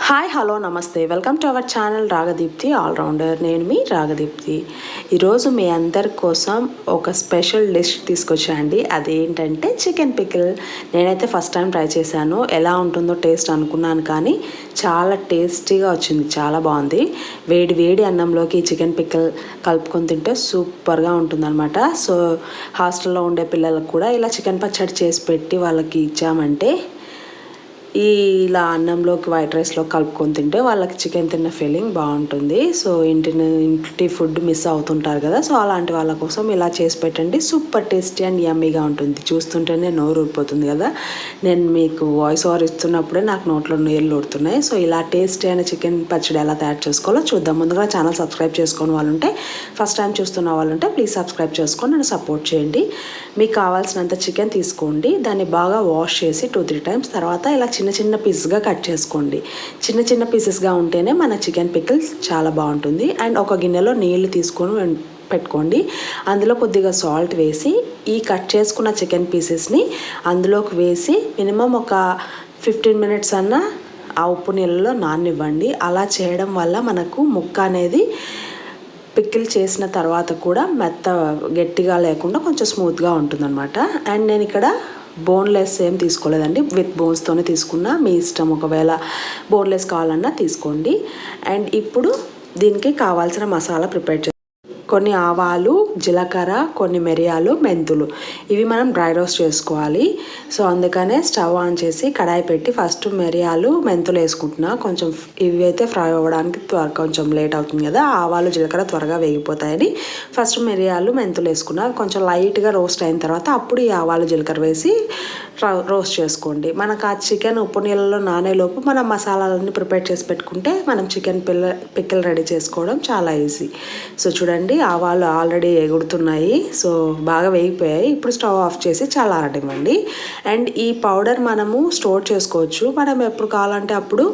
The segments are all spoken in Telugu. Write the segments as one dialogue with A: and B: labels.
A: హాయ్ హలో నమస్తే welcome to our channel Ragadeepthi allrounder. నేను మీ రాగదీప్తి. ఈరోజు మీ అందరి కోసం ఒక స్పెషల్ డిష్ తీసుకొచ్చాండి. అదేంటంటే చికెన్ పికిల్. నేనైతే ఫస్ట్ టైం ట్రై చేశాను. ఎలా ఉంటుందో టేస్ట్ అనుకున్నాను, కానీ చాలా టేస్టీగా వచ్చింది. చాలా బాగుంది. వేడి వేడి అన్నంలోకి చికెన్ పికిల్ కలుపుకొని తింటే సూపర్గా ఉంటుందన్నమాట. సో హాస్టల్లో ఉండే పిల్లలకు కూడా ఇలా చికెన్ పచ్చడి చేసి పెట్టి వాళ్ళకి ఇచ్చామంటే ఇలా అన్నంలోకి వైట్ రైస్లో కలుపుకొని తింటే వాళ్ళకి చికెన్ తిన్న ఫీలింగ్ బాగుంటుంది. సో ఇంటి ఫుడ్ మిస్ అవుతుంటారు కదా, సో అలాంటి వాళ్ళ కోసం ఇలా చేసి పెట్టండి. సూపర్ టేస్టీ అండ్ యమ్మీగా ఉంటుంది. చూస్తుంటేనే నోరు ఊరిపోతుంది కదా. నేను మీకు వాయిస్ ఓవర్ ఇస్తున్నప్పుడే నాకు నోట్లో నీళ్ళు ఊడుతున్నాయి. సో ఇలా టేస్టీ అయిన చికెన్ పచ్చడి ఎలా తయారు చేసుకోవాలో చూద్దాం. ముందుగా ఛానల్ సబ్స్క్రైబ్ చేసుకుని వాళ్ళు ఉంటే, ఫస్ట్ టైం చూస్తున్న వాళ్ళు ఉంటే ప్లీజ్ సబ్స్క్రైబ్ చేసుకొని నన్ను సపోర్ట్ చేయండి. మీకు కావాల్సినంత చికెన్ తీసుకోండి. దాన్ని బాగా వాష్ చేసి 2-3 టైమ్స్ తర్వాత ఇలా చిన్న చిన్న పీసెస్గా కట్ చేసుకోండి. చిన్న చిన్న పీసెస్గా ఉంటేనే మన చికెన్ పికిల్ చాలా బాగుంటుంది. అండ్ ఒక గిన్నెలో నీళ్లు తీసుకొని పెట్టుకోండి. అందులో కొద్దిగా సాల్ట్ వేసి ఈ కట్ చేసుకున్న చికెన్ పీసెస్ని అందులోకి వేసి మినిమం ఒక 15 మినిట్స్ అన్నా ఆ ఉప్పు నీళ్ళలో నాననివ్వండి. అలా చేయడం వల్ల మనకు ముక్క అనేది పికిల్ చేసిన తర్వాత కూడా గట్టిగా లేకుండా కొంచెం స్మూత్గా ఉంటుందన్నమాట. అండ్ నేను ఇక్కడ బోన్లెస్ ఏం తీసుకోలేదండి, విత్ బోన్స్తోనే తీసుకున్నా. మీ ఇష్టం, ఒకవేళ బోన్లెస్ కావాలన్నా తీసుకోండి. అండ్ ఇప్పుడు దీనికి కావాల్సిన మసాలా ప్రిపేర్ చేస్తాం. కొన్ని ఆవాలు, జీలకర్ర, కొన్ని మిరియాలు, మెంతులు, ఇవి మనం డ్రై రోస్ట్ చేసుకోవాలి. సో అందుకనే స్టవ్ ఆన్ చేసి కడాయి పెట్టి ఫస్ట్ మిరియాలు, మెంతులు వేసుకుంటున్నా. కొంచెం ఇవి అయితే ఫ్రై అవ్వడానికి కొంచెం లేట్ అవుతుంది కదా, ఆవాలు జీలకర్ర త్వరగా వేగిపోతాయని ఫస్ట్ మిరియాలు, మెంతులు వేసుకున్నా. కొంచెం లైట్గా రోస్ట్ అయిన తర్వాత అప్పుడు ఈ ఆవాలు జీలకర్ర వేసి రోస్ట్ చేసుకోండి. మనకు ఆ చికెన్ ఉప్పు నీళ్ళలో నానేలోపు మనం మసాలాలన్నీ ప్రిపేర్ చేసి పెట్టుకుంటే మనం చికెన్ పికిల్ రెడీ చేసుకోవడం చాలా ఈజీ. సో చూడండి, ఆవాలు ఆల్రెడీ ఎగుడుతున్నాయి. సో బాగా వేగిపోయాయి. ఇప్పుడు స్టవ్ ఆఫ్ చేసి చల్లారనివ్వండి. అండ్ ఈ పౌడర్ మనము స్టోర్ చేసుకోవచ్చు. మనం ఎప్పుడు కావాలంటే అప్పుడు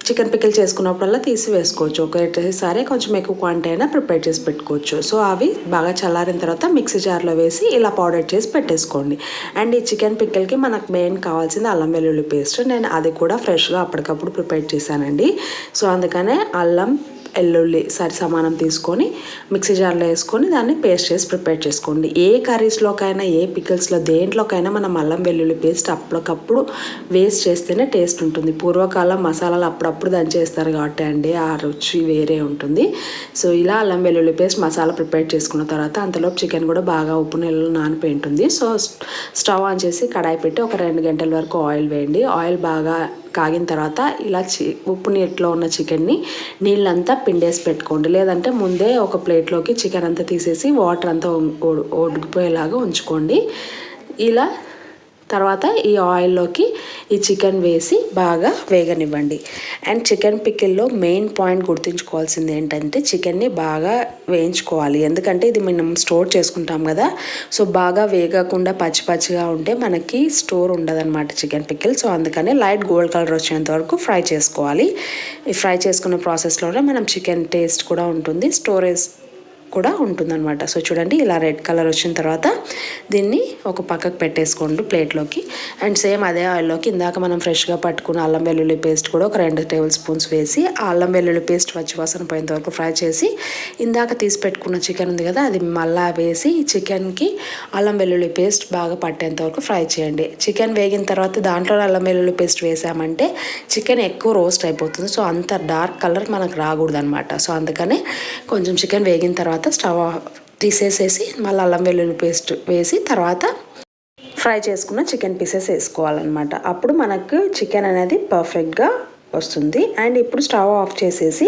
A: చికెన్ పికిల్ చేసుకున్నప్పుడల్లా తీసి వేసుకోవచ్చు. ఒకేసారి కొంచెం ఎక్కువ క్వాంటిటీ అయినా ప్రిపేర్ చేసి పెట్టుకోవచ్చు. సో అవి బాగా చల్లారిన తర్వాత మిక్సీ జార్లో వేసి ఇలా పౌడర్ చేసి పెట్టేసుకోండి. అండ్ ఈ చికెన్ పికిల్కి మనకు మెయిన్ కావాల్సింది అల్లం వెల్లుల్లి పేస్ట్. నేను అది కూడా ఫ్రెష్గా అప్పటికప్పుడు ప్రిపేర్ చేశానండి. సో అందుకనే అల్లం వెల్లుల్లి సమానం తీసుకొని మిక్సీ జార్లో వేసుకొని దాన్ని పేస్ట్ చేసి ప్రిపేర్ చేసుకోండి. ఏ కర్రీస్లోకైనా, ఏ పికిల్స్లో, దేంట్లోకైనా మనం అల్లం వెల్లుల్లి పేస్ట్ అప్పటికప్పుడు వేస్ట్ చేస్తేనే టేస్ట్ ఉంటుంది. పూర్వకాలం మసాలాలు అప్పుడప్పుడు దంచేస్తారు కాబట్టి అండి ఆ రుచి వేరే ఉంటుంది. సో ఇలా అల్లం వెల్లుల్లి పేస్ట్ మసాలా ప్రిపేర్ చేసుకున్న తర్వాత అంతలోపు చికెన్ కూడా బాగా ఉప్పు నీళ్ళలో నానిపోయి ఉంటుంది. సో స్టవ్ ఆన్ చేసి కడాయి పెట్టి ఒక 2 గంటల వరకు ఆయిల్ వేయండి. ఆయిల్ బాగా కాగిన తర్వాత ఇలా ఉప్పు నీటిలో ఉన్న చికెన్ని నీళ్ళంతా పిండేసి పెట్టుకోండి. లేదంటే ముందే ఒక ప్లేట్లోకి చికెన్ అంతా తీసేసి వాటర్ అంతా ఉడికిపోయేలాగా ఉంచుకోండి. ఇలా తర్వాత ఈ ఆయిల్లోకి ఈ చికెన్ వేసి బాగా వేగనివ్వండి. అండ్ చికెన్ పికిల్లో మెయిన్ పాయింట్ గుర్తుంచుకోవాల్సింది ఏంటంటే చికెన్ని బాగా వేయించుకోవాలి. ఎందుకంటే ఇది మనం స్టోర్ చేసుకుంటాం కదా, సో బాగా వేగకుండా పచ్చి పచ్చిగా ఉంటే మనకి స్టోర్ ఉండదన్నమాట చికెన్ పికిల్. సో అందుకనే లైట్ గోల్డ్ కలర్ వచ్చేంత వరకు ఫ్రై చేసుకోవాలి. ఈ ఫ్రై చేసుకున్న ప్రాసెస్లోనే మనం చికెన్ టేస్ట్ కూడా ఉంటుంది, స్టోరేజ్ కూడా ఉంటుందన్నమాట. సో చూడండి, ఇలా రెడ్ కలర్ వచ్చిన తర్వాత దీన్ని ఒక పక్కకు పెట్టేసుకోండి ప్లేట్లోకి. అండ్ సేమ్ అదే ఆయిల్లోకి ఇందాక మనం ఫ్రెష్గా పట్టుకున్న అల్లం వెల్లుల్లి పేస్ట్ కూడా ఒక 2 టేబుల్ స్పూన్స్ వేసి ఆ అల్లం వెల్లుల్లి పేస్ట్ పచ్చివాసన పోయేంత వరకు ఫ్రై చేసి ఇందాక తీసి పెట్టుకున్న చికెన్ ఉంది కదా, అది మళ్ళా వేసి చికెన్కి అల్లం వెల్లుల్లి పేస్ట్ బాగా పట్టేంత వరకు ఫ్రై చేయండి. చికెన్ వేగిన తర్వాత దాంట్లో అల్లం వెల్లుల్లి పేస్ట్ వేసామంటే చికెన్ ఎక్కువ రోస్ట్ అయిపోతుంది. సో అంత డార్క్ కలర్ మనకు రాకూడదు అనమాట. సో అందుకనే కొంచెం చికెన్ వేగిన తర్వాత స్టవ్ తీసేసేసి మళ్ళీ అల్లం వెల్లుల్లి పేస్ట్ వేసి తర్వాత ఫ్రై చేసుకున్న చికెన్ పీసెస్ వేసుకోవాలన్నమాట. అప్పుడు మనకు చికెన్ అనేది పర్ఫెక్ట్గా వస్తుంది. అండ్ ఇప్పుడు స్టవ్ ఆఫ్ చేసేసి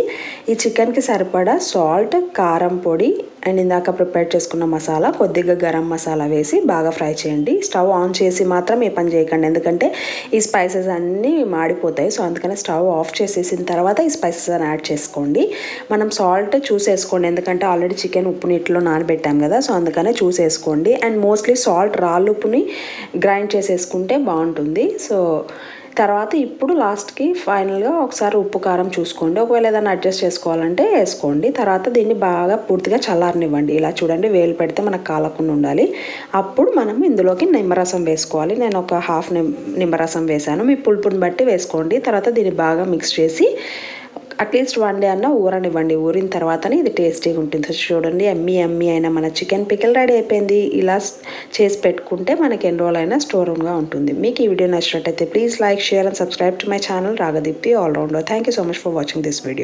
A: ఈ చికెన్కి సరిపడా సాల్ట్, కారం పొడి అండ్ ఇందాక ప్రిపేర్ చేసుకున్న మసాలా, కొద్దిగా గరం మసాలా వేసి బాగా ఫ్రై చేయండి. స్టవ్ ఆన్ చేసి మాత్రం ఏ పని చేయకండి, ఎందుకంటే ఈ స్పైసెస్ అన్నీ మాడిపోతాయి. సో అందుకని స్టవ్ ఆఫ్ చేసేసిన తర్వాత ఈ స్పైసెస్ అని యాడ్ చేసుకోండి. మనం సాల్ట్ చూసేసుకోండి, ఎందుకంటే ఆల్రెడీ చికెన్ ఉప్పు నీటిలో నానబెట్టాం కదా, సో అందుకనే చూసేసుకోండి. అండ్ మోస్ట్లీ సాల్ట్ రాళ్ళుప్పుని గ్రైండ్ చేసేసుకుంటే బాగుంటుంది. సో తర్వాత ఇప్పుడు లాస్ట్కి ఫైనల్గా ఒకసారి ఉప్పు కారం చూసుకోండి. ఒకవేళ ఏదైనా అడ్జస్ట్ చేసుకోవాలంటే వేసుకోండి. తర్వాత దీన్ని బాగా పూర్తిగా చల్లారనివ్వండి. ఇలా చూడండి, వేలు పెడితే మనకు కాలకుండా ఉండాలి. అప్పుడు మనం ఇందులోకి నిమ్మరసం వేసుకోవాలి. నేను ఒక హాఫ్ నిమ్మరసం వేసాను. మీ పులుపుని బట్టి వేసుకోండి. తర్వాత దీన్ని బాగా మిక్స్ చేసి అట్లీస్ట్ 1 డే అన్న ఊరనివ్వండి. ఊరిన తర్వాతనే ఇది టేస్టీగా ఉంటుంది. చూడండి, ఎమ్మి అయినా మన చికెన్ పికిల్ రెడీ అయిపోయింది. ఇలా చేసి పెట్టుకుంటే మనకి ఎన్ని రోజులైనా స్టోర్ రూమ్గా ఉంటుంది. మీకు ఈ వీడియో నచ్చినట్టయితే please like, share and subscribe to my channel Ragadeepthi allrounder. Thank you so much for watching this video.